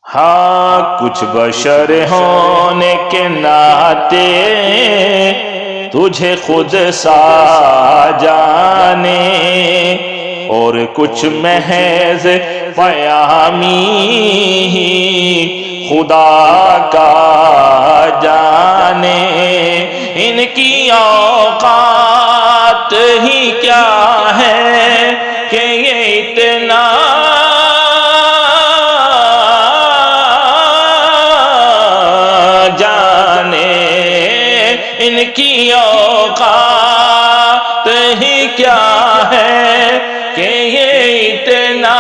ہاں کچھ بشر ہونے کے ناطے تجھے خود سا جانے، اور کچھ محض پیامی خدا کا جانے۔ ان کی اوقات ہی کیا ہے کہ یہ اتنا ان کی اوقات ہی کیا ہے کہ یہ اتنا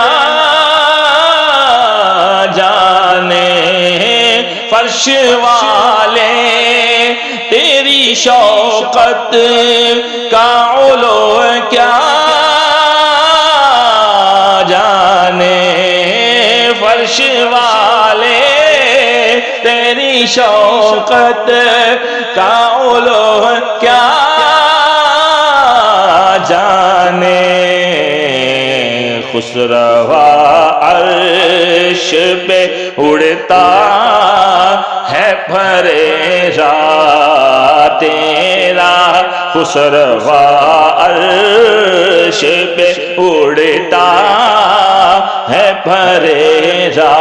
جانے۔ فرش والے تیری شوقت کا علو کیا جانے، فرش والے تیری شوقت کا علو کیا جانے۔ خسروا عرش پہ اڑتا ہے پھریرا تیرا، خسروا عرش پہ اڑتا ہے پھریرا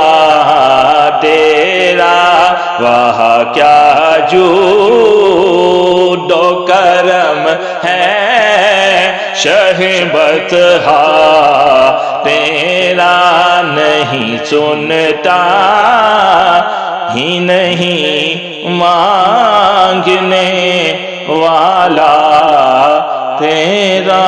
تیرا، وہاں کیا جود و کرم ہے شہ بطحا تیرا، نہیں سنتا ہی نہیں مانگنے والا تیرا۔